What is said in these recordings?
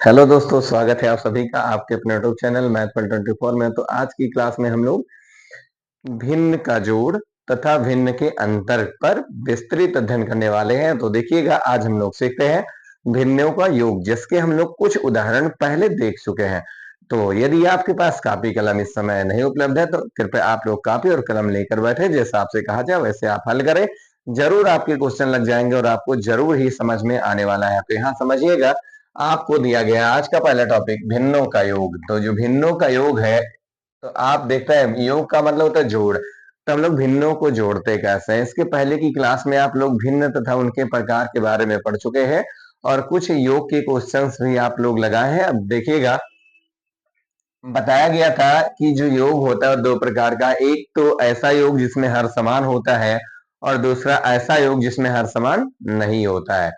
Hello दोस्तों, स्वागत है आप सभी का आपके अपने यूट्यूब चैनल मैथमेटिक्स 24 में। तो आज की क्लास में हम लोग भिन्न का जोड़ तथा भिन्न के अंतर पर विस्तृत अध्ययन करने वाले हैं। तो देखिएगा, आज हम लोग सीखते हैं भिन्नों का योग, जिसके हम लोग कुछ उदाहरण पहले देख चुके हैं। तो यदि आपके पास कापी कलम इस समय नहीं उपलब्ध है तो कृपया आप लोग कापी और कलम लेकर बैठे, जैसा आपसे कहा जाए वैसे आप हल करें। जरूर आपके क्वेश्चन लग जाएंगे और आपको जरूर ही समझ में आने वाला है। तो यहाँ समझिएगा, आपको दिया गया आज का पहला टॉपिक भिन्नों का योग। तो जो भिन्नों का योग है, तो आप देखते हैं योग का मतलब होता है जोड़। तो हम लोग भिन्नों को जोड़ते कैसे हैं, इसके पहले की क्लास में आप लोग भिन्न तथा उनके प्रकार के बारे में पढ़ चुके हैं और कुछ योग के क्वेश्चंस भी आप लोग लगाए हैं। अब देखिएगा, बताया गया था कि जो योग होता है दो प्रकार का, एक तो ऐसा योग जिसमें हर समान होता है और दूसरा ऐसा योग जिसमें हर समान नहीं होता है।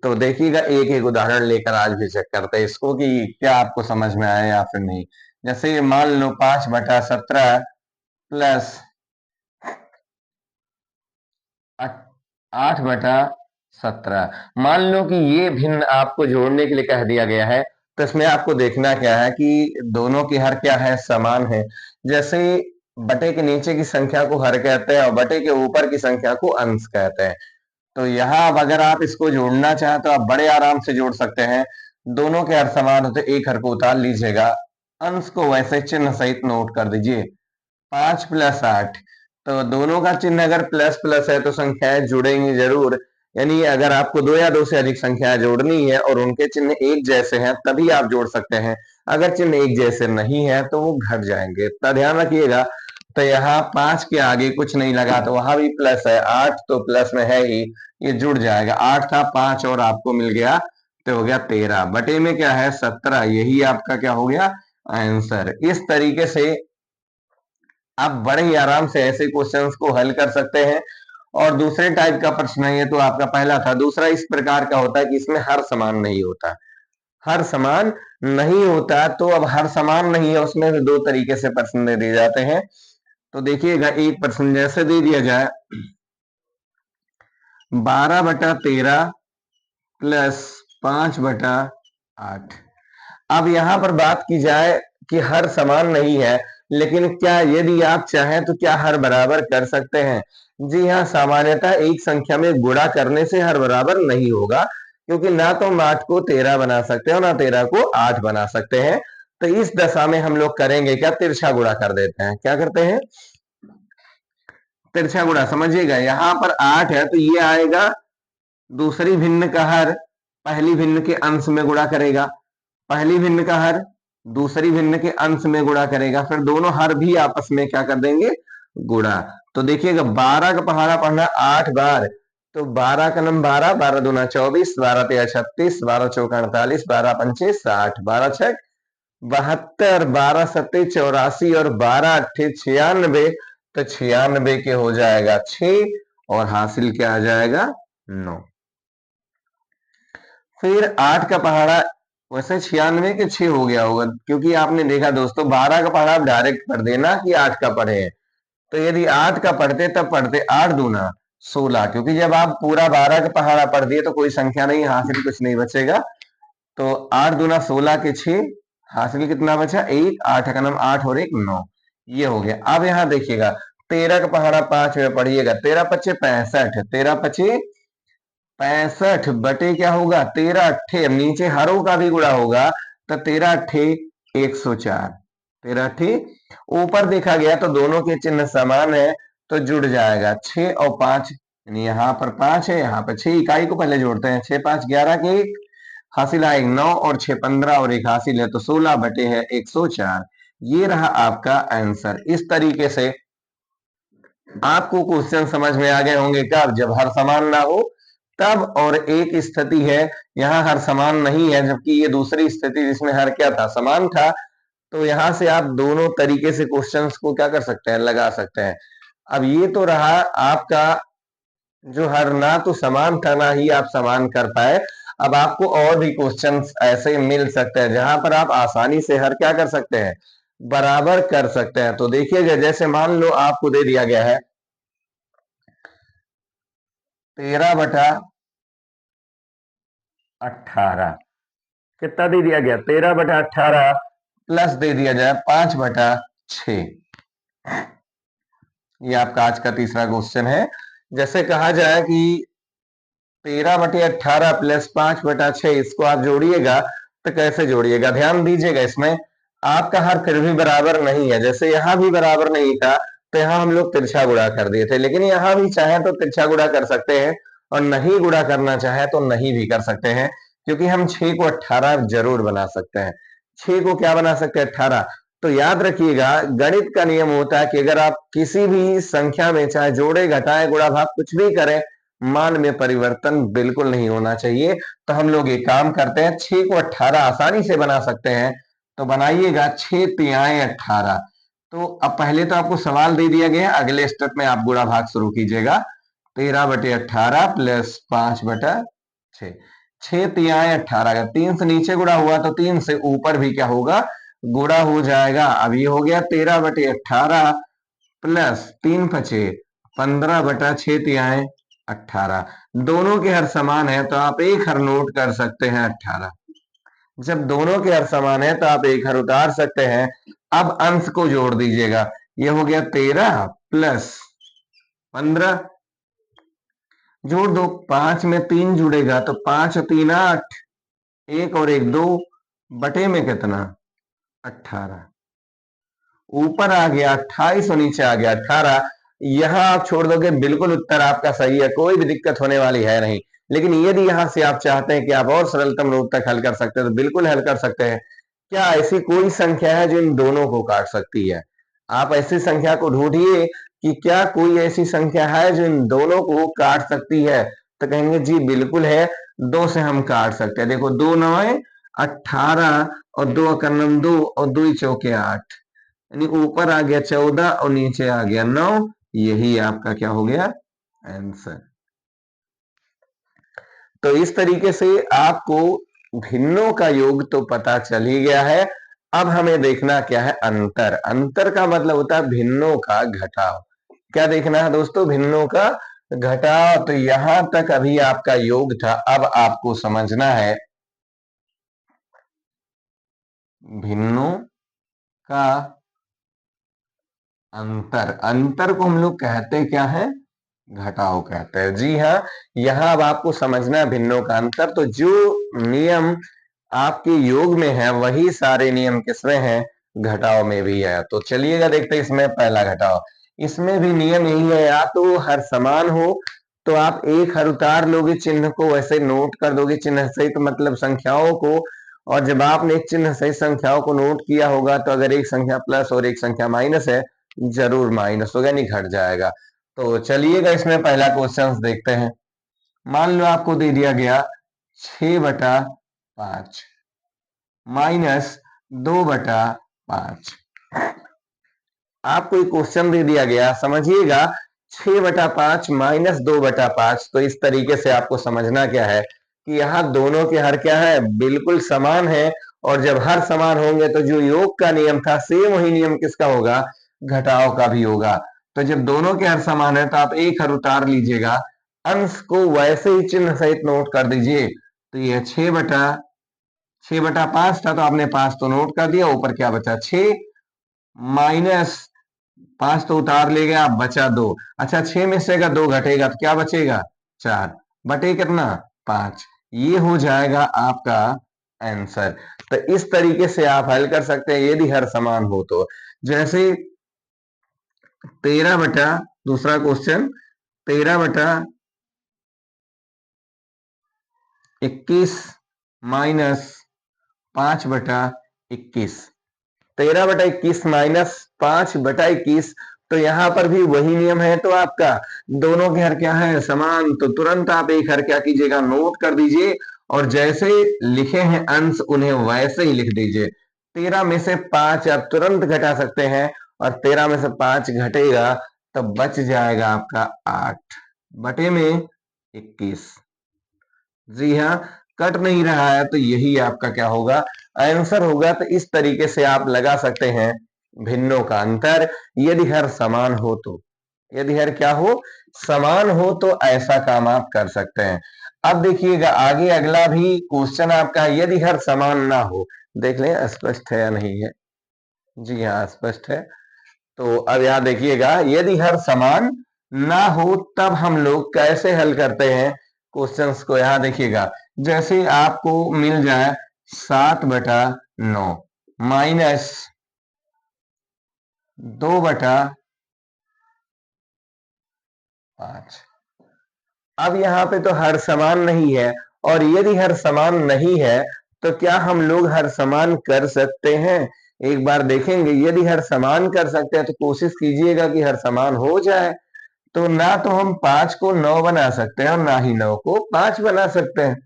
तो देखिएगा, एक एक उदाहरण लेकर आज भी चेक करते हैं इसको कि क्या आपको समझ में आया या फिर नहीं। जैसे मान लो 5/17 प्लस 8/17। मान लो कि ये भिन्न आपको जोड़ने के लिए कह दिया गया है। तो इसमें आपको देखना क्या है कि दोनों की हर क्या है, समान है। जैसे बटे के नीचे की संख्या को हर कहते हैं और बटे के ऊपर की संख्या को अंश कहते हैं। तो यहाँ अब अगर आप इसको जोड़ना चाहें तो आप बड़े आराम से जोड़ सकते हैं। दोनों के हर समान होते, एक हर को उतार लीजिएगा, अंश को वैसे चिन्ह सहित नोट कर दीजिए। 5+8। तो दोनों का चिन्ह अगर प्लस प्लस है तो संख्याएं जुड़ेंगी जरूर। यानी अगर आपको दो या दो से अधिक संख्याएं जोड़नी है और उनके चिन्ह एक जैसे हैं तभी आप जोड़ सकते हैं। अगर चिन्ह एक जैसे नहीं है तो वो घट जाएंगे, इतना ध्यान रखिएगा। तो यहाँ 5 के आगे कुछ नहीं लगा तो वहां भी प्लस है, 8 तो प्लस में है ही, ये जुड़ जाएगा। 8 था 5 और आपको मिल गया, तो हो गया 13 बटे में क्या है 17। यही आपका क्या हो गया, आंसर। इस तरीके से आप बड़े ही आराम से ऐसे क्वेश्चंस को हल कर सकते हैं। और दूसरे टाइप का प्रश्न है, ये तो आपका पहला था। दूसरा इस प्रकार का होता है कि इसमें हर समान नहीं होता। हर समान नहीं होता, तो अब हर समान नहीं है उसमें भी दो तरीके से प्रश्न दे दिए जाते हैं। तो देखिएगा, एक प्रश्न जैसे दे दिया जाए 12/13 प्लस 5/8। अब यहाँ पर बात की जाए कि हर समान नहीं है, लेकिन क्या यदि आप चाहें तो क्या हर बराबर कर सकते हैं? जी हाँ, सामान्यतः एक संख्या में गुणा करने से हर बराबर नहीं होगा, क्योंकि ना तो हम 8 को 13 बना सकते हैं और ना 13 को 8 बना सकते हैं। तो इस दशा में हम लोग करेंगे क्या, तिरछा गुणा कर देते हैं। क्या करते हैं, तिरछा गुणा। समझिएगा, यहाँ पर 8 है तो ये आएगा दूसरी भिन्न का हर पहली भिन्न के अंश में गुणा करेगा, पहली भिन्न का हर दूसरी भिन्न के अंश में गुणा करेगा, फिर दोनों हर भी आपस में क्या कर देंगे, गुणा। तो देखिएगा, 12 का पहाड़ा पढ़ना 8 बार। तो 12 का नंबर 12, 12 दूना 24, 12 तिया 36, 12 चौका 48, 12 पंचे 60, 12 छक 72, 12 सत्ते 84 और 12 अट्ठे 96। तो 96 के हो जाएगा 6 और हासिल क्या आ जाएगा, 9। फिर 8 का पहाड़ा, वैसे 96 के 6 हो गया होगा, क्योंकि आपने देखा दोस्तों 12 का पहाड़ा आप डायरेक्ट पढ़ देना कि 8 का पढ़े। तो यदि 8 का पढ़ते तब पढ़ते 8 दूना 16, क्योंकि जब आप पूरा 12 का पहाड़ा पढ़ दिए तो कोई संख्या नहीं, हासिल कुछ नहीं बचेगा। तो 8 दूना 16 के 6, हासिल कितना बचा, 1। 8 का नाम 8 और 1 9, ये हो गया। अब यहाँ देखिएगा, 13 का पहाड़ा 5 में पढ़िएगा, 13 पचे 65, 13 पचे 65 बटे क्या होगा, 13 अट्ठे, अब नीचे हरों का भी गुणा होगा। तो 13 अट्ठे 104, 13 अट्ठे। ऊपर देखा गया तो दोनों के चिन्ह समान है, तो जुड़ जाएगा 6 और 5। यानी यहाँ पर 5 है, यहाँ पर 6। इकाई को पहले जोड़ते हैं, 6 5 11 के 1, हासिल आएगा 9 और 6 15 और 1 हासिल है, तो 16 बटे है 104। ये रहा आपका आंसर। इस तरीके से आपको क्वेश्चन समझ में आ गए होंगे। कब, जब हर समान ना हो तब। और एक स्थिति है यहाँ हर समान नहीं है, जबकि ये दूसरी स्थिति जिसमें हर क्या था, समान था। तो यहां से आप दोनों तरीके से क्वेश्चंस को क्या कर सकते हैं, लगा सकते हैं। अब ये तो रहा आपका जो हर ना तो समान था ना ही आप समान कर पाए। अब आपको और भी क्वेश्चंस ऐसे मिल सकते हैं जहां पर आप आसानी से हर क्या कर सकते हैं, बराबर कर सकते हैं। तो देखिएगा, जैसे मान लो आपको दे दिया गया है 13/18। कितना दे दिया गया 13/18 प्लस दे दिया जाए 5/6। ये आपका आज का तीसरा क्वेश्चन है। जैसे कहा जाए कि 13/18 प्लस 5/6 इसको आप जोड़िएगा तो कैसे जोड़िएगा, ध्यान दीजिएगा। इसमें आपका हर फिर भी बराबर नहीं है, जैसे यहां भी बराबर नहीं था तो यहां हम लोग तिरछा गुणा कर दिए थे, लेकिन यहां भी चाहे तो तिरछा गुणा कर सकते हैं और नहीं गुणा करना चाहे तो नहीं भी कर सकते हैं, क्योंकि हम 6 को 18 जरूर बना सकते हैं। 6 को क्या बना सकते हैं 18। तो याद रखिएगा गणित का नियम होता है कि अगर आप किसी भी संख्या में चाहे जोड़े घटाए गुणा भाग कुछ भी करें, मान में परिवर्तन बिल्कुल नहीं होना चाहिए। तो हम लोग एक काम करते हैं, 6 को 18 आसानी से बना सकते हैं। तो बनाइएगा 6 तिहाई 18। तो अब पहले तो आपको सवाल दे दिया गया है, अगले स्टेप में आप गुणा भाग शुरू कीजिएगा। 13/18 प्लस 5/6। 6 तिहाई 18 का 3 से नीचे गुणा हुआ तो 3 से ऊपर भी क्या होगा, गुणा हो जाएगा। अब ये हो गया 13/18 प्लस 3×5 15/6 तिहाई 18। दोनों के हर समान है तो आप एक हर नोट कर सकते हैं 18। जब दोनों के हर समान है तो आप एक हर उतार सकते हैं। अब अंश को जोड़ दीजिएगा, ये हो गया 13 प्लस 15, जोड़ दो 5 में 3 जुड़ेगा तो 5 और 3 8, 1 और 1 2, बटे में कितना 18, ऊपर आ गया 28 और नीचे आ गया 18। यहां आप छोड़ दोगे बिल्कुल उत्तर आपका सही है, कोई भी दिक्कत होने वाली है नहीं। लेकिन यदि यहां से आप चाहते हैं कि आप और सरलतम रूप तक हल कर सकते हैं तो बिल्कुल हल कर सकते हैं। क्या ऐसी कोई संख्या है जो इन दोनों को काट सकती है? आप ऐसी संख्या को ढूंढिए कि क्या कोई ऐसी संख्या है जो इन दोनों को काट सकती है। तो कहेंगे जी बिल्कुल है, 2 से हम काट सकते हैं। देखो 2 9 18 और 2 अकरनम 2 और 2 चौके 8, यानी ऊपर आ गया 14 और नीचे आ गया 9। यही आपका क्या हो गया आंसर। तो इस तरीके से आपको भिन्नों का योग तो पता चल ही गया है। अब हमें देखना क्या है अंतर। अंतर का मतलब होता है भिन्नों का घटाव। क्या देखना है दोस्तों, भिन्नों का घटाव। तो यहां तक अभी आपका योग था, अब आपको समझना है भिन्नों का अंतर। अंतर को हम लोग कहते क्या है, घटाव कहते हैं। जी हाँ, यहां अब आपको समझना है भिन्नों का अंतर। तो जो नियम आपके योग में है वही सारे नियम किसमें है, घटाव में भी है। तो चलिएगा देखते हैं इसमें पहला घटाव। इसमें भी नियम यही है, या तो हर समान हो तो आप एक हर उतार लोगे, चिन्ह को वैसे नोट कर दोगे चिन्ह सहित, मतलब संख्याओं को। और जब आपने एक चिन्ह सहित संख्याओं को नोट किया होगा तो अगर एक संख्या प्लस और एक संख्या माइनस है जरूर माइनस होगा, नहीं घट जाएगा। तो चलिएगा इसमें पहला क्वेश्चन देखते हैं। मान लो आपको दे दिया गया 6/5 माइनस 2/5। आपको एक क्वेश्चन दे दिया गया, समझिएगा 6/5 माइनस 2/5। तो इस तरीके से आपको समझना क्या है कि यहाँ दोनों के हर क्या है, बिल्कुल समान है। और जब हर समान होंगे तो जो योग का नियम था सेम वही नियम किसका होगा, घटाव का भी होगा। तो जब दोनों के हर समान है तो आप एक हर उतार लीजिएगा, अंश को वैसे ही चिन्ह सहित नोट कर दीजिए। तो ये 6/5 था तो आपने 5 तो नोट कर दिया, ऊपर क्या बचा 6 माइनस 5 तो उतार ले गया, बचा 2। अच्छा 6 में से अगर 2 घटेगा तो क्या बचेगा 4, बटे कितना 5। ये हो जाएगा आपका आंसर। तो इस तरीके से आप हल कर सकते हैं यदि हर समान हो तो। जैसे 13 बटा, दूसरा क्वेश्चन 13/21 माइनस 5/21। 13/21 माइनस 5/21। तो यहां पर भी वही नियम है। तो आपका दोनों के हर क्या है, समान। तो तुरंत आप एक हर क्या कीजिएगा, नोट कर दीजिए और जैसे लिखे हैं अंश उन्हें वैसे ही लिख दीजिए। 13 में से 5 आप तुरंत घटा सकते हैं और 13 में से 5 घटेगा तो बच जाएगा आपका 8 बटे में 21। जी हाँ, कट नहीं रहा है तो यही आपका क्या होगा, आंसर होगा। तो इस तरीके से आप लगा सकते हैं भिन्नों का अंतर यदि हर समान हो तो। यदि हर क्या हो, समान हो तो ऐसा काम आप कर सकते हैं। अब देखिएगा आगे अगला भी क्वेश्चन आपका है, यदि हर समान ना हो। देख लें स्पष्ट है या नहीं है। जी हाँ, स्पष्ट है। तो अब यहाँ देखिएगा, यदि हर समान ना हो तब हम लोग कैसे हल करते हैं क्वेश्चंस को। यहाँ देखिएगा, जैसे आपको मिल जाए 7/9 माइनस 2/5। अब यहाँ पे तो हर समान नहीं है, और यदि हर समान नहीं है तो क्या हम लोग हर समान कर सकते हैं? एक बार देखेंगे। यदि हर समान कर सकते हैं तो कोशिश कीजिएगा कि हर समान हो जाए। तो ना तो हम 5 को 9 बना सकते हैं और ना ही 9 को 5 बना सकते हैं।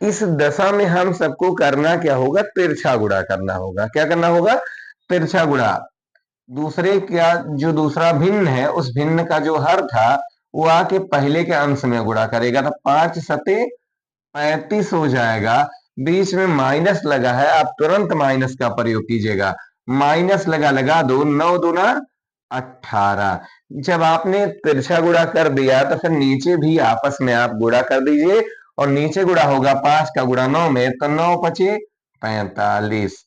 इस दशा में हम सबको करना क्या होगा? तिरछा गुणा करना होगा। क्या करना होगा? तिरछा गुणा। दूसरे क्या, जो दूसरा भिन्न है उस भिन्न का जो हर था वो आके पहले के अंश में गुणा करेगा, तो 5 सते 35 हो जाएगा। बीच में माइनस लगा है, आप तुरंत माइनस का प्रयोग कीजिएगा। माइनस लगा दो, 9 दूना 18। जब आपने तिरछा गुणा कर दिया तो फिर नीचे भी आपस में आप गुणा कर दीजिए, और नीचे गुणा होगा 5 का गुणा 9 में, तो 9 पचे 45।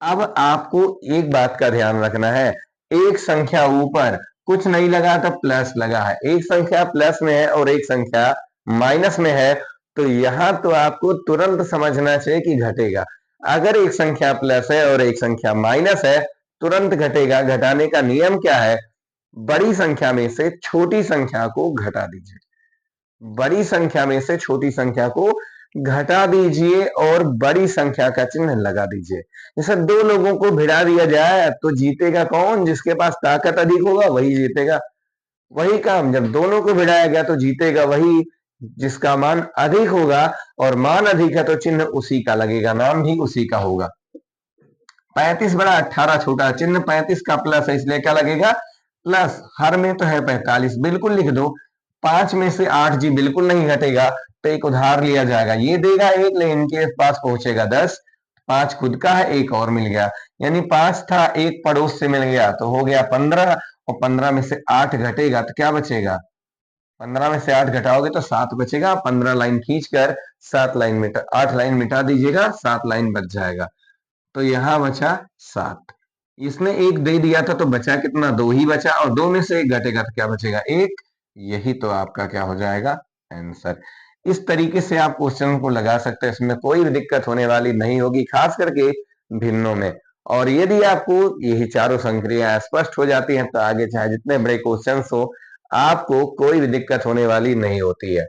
अब आपको एक बात का ध्यान रखना है, एक संख्या ऊपर कुछ नहीं लगा तो प्लस लगा है, एक संख्या प्लस में है और एक संख्या माइनस में है, तो यहां तो आपको तुरंत समझना चाहिए कि घटेगा। अगर एक संख्या प्लस है और एक संख्या माइनस है, तुरंत घटेगा। घटाने का नियम क्या है? बड़ी संख्या में से छोटी संख्या को घटा दीजिए। बड़ी संख्या में से छोटी संख्या को घटा दीजिए और बड़ी संख्या का चिन्ह लगा दीजिए। जैसे दो लोगों को भिड़ा दिया जाए तो जीतेगा कौन? जिसके पास ताकत अधिक होगा वही जीतेगा। वही काम, जब दोनों को भिड़ाया गया तो जीतेगा वही जिसका मान अधिक होगा, और मान अधिक है तो चिन्ह उसी का लगेगा, नाम भी उसी का होगा। 35 बड़ा 18 छोटा, चिन्ह 35 का प्लस है इसलिए क्या लगेगा? प्लस। हर में तो है 45, बिल्कुल लिख दो। 5 में से 8 जी बिल्कुल नहीं घटेगा, तो एक उधार लिया जाएगा, ये देगा 1 लेकिन इनके पास पहुंचेगा 10। 5 खुद का है, एक और मिल गया, यानी 5 था, एक पड़ोस से मिल गया तो हो गया 15, और 15 में से 8 घटेगा तो क्या बचेगा? 15 में से 8 घटाओगे तो 7 बचेगा। 15 लाइन खींचकर 7 लाइन मिटा, 8 लाइन मिटा दीजिएगा, 7 लाइन बच जाएगा। तो यहां बचा 7। इसने एक दे दिया था तो बचा कितना? 2 ही बचा, और 2 में से एक घटेगा तो क्या बचेगा? 1। यही तो आपका क्या हो जाएगा? आंसर। इस तरीके से आप क्वेश्चन को लगा सकते हैं, इसमें कोई भी दिक्कत होने वाली नहीं होगी, खास करके भिन्नों में। और यदि आपको यही चारों संक्रियाएं स्पष्ट हो जाती हैं तो आगे चाहे जितने बड़े क्वेश्चन हो, आपको कोई भी दिक्कत होने वाली नहीं होती है।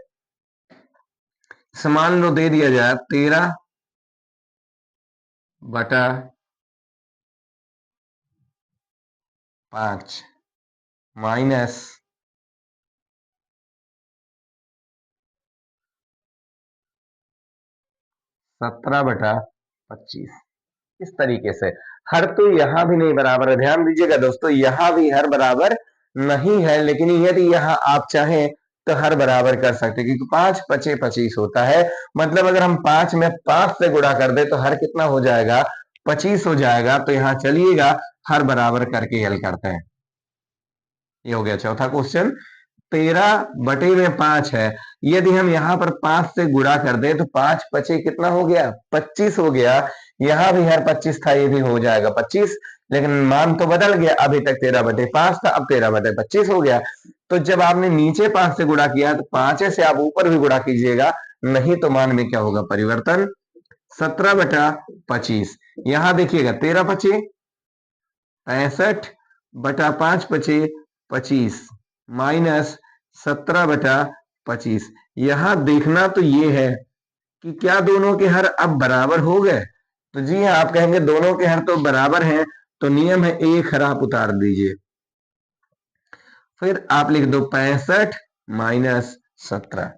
मान लो दे दिया जाए 13/5 माइनस 17/25। इस तरीके से हर तो यहां भी नहीं बराबर है। ध्यान दीजिएगा दोस्तों, यहां भी हर बराबर नहीं है, लेकिन यदि यहां आप चाहें तो हर बराबर कर सकते हैं, क्योंकि 5×5 = 25 होता है। मतलब अगर हम 5 में 5 से गुणा कर दे तो हर कितना हो जाएगा? 25 हो जाएगा। तो यहाँ चलिएगा हर बराबर करके हल करते हैं। ये हो गया चौथा क्वेश्चन। 13/5 है, यदि हम यहाँ पर 5 से गुणा कर दे तो 5×5 कितना हो गया? 25 हो गया। यहाँ भी हर 25 था, ये भी हो जाएगा 25, लेकिन मान तो बदल गया। अभी तक 13/5 था, अब 13/25 हो गया। तो जब आपने नीचे 5 से गुणा किया तो 5 से आप ऊपर भी गुणा कीजिएगा, नहीं तो मान में क्या होगा? परिवर्तन। 17/25। यहाँ देखिएगा 13×5 = 65/5 = 25 माइनस 17/25। यहां देखना तो ये है कि क्या दोनों के हर अब बराबर हो गए? तो जी हाँ, आप कहेंगे दोनों के हर तो बराबर हैं, तो नियम है एक हर आप उतार दीजिए, फिर आप लिख दो 65 माइनस 17।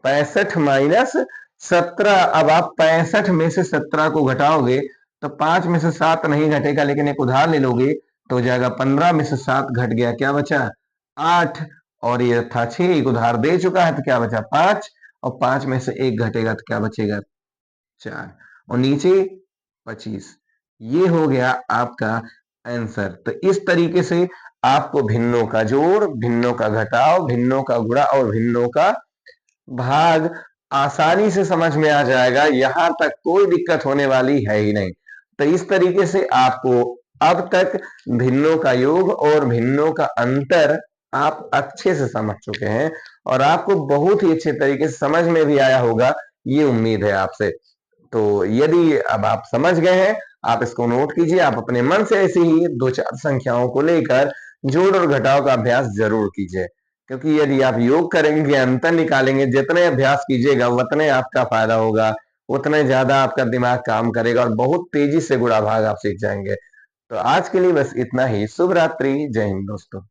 65 - 17। अब आप 65 में से 17 को घटाओगे तो 5 में से 7 नहीं घटेगा, लेकिन एक उधार ले लोगे तो हो जाएगा 15 में से 7 घट गया, क्या बचा? 8। और ये था 6, एक उधार दे चुका है तो क्या बचा? 5। और 5 में से एक घटेगा तो क्या बचेगा? 4। और नीचे 25। ये हो गया आपका आंसर। तो इस तरीके से आपको भिन्नों का जोड़, भिन्नों का घटाव, भिन्नों का गुणा और भिन्नों का भाग आसानी से समझ में आ जाएगा, यहाँ तक कोई दिक्कत होने वाली है ही नहीं। तो इस तरीके से आपको अब तक भिन्नों का योग और भिन्नों का अंतर आप अच्छे से समझ चुके हैं और आपको बहुत ही अच्छे तरीके से समझ में भी आया होगा, ये उम्मीद है आपसे। तो यदि अब आप समझ गए हैं, आप इसको नोट कीजिए, आप अपने मन से ऐसी ही 2-4 संख्याओं को लेकर जोड़ और घटाव का अभ्यास जरूर कीजिए। क्योंकि यदि आप योग करेंगे, अंतर निकालेंगे, जितने अभ्यास कीजिएगा उतने आपका फायदा होगा, उतने ज्यादा आपका दिमाग काम करेगा और बहुत तेजी से गुणा भाग आप सीख जाएंगे। तो आज के लिए बस इतना ही। शुभ रात्रि। जय हिंद दोस्तों।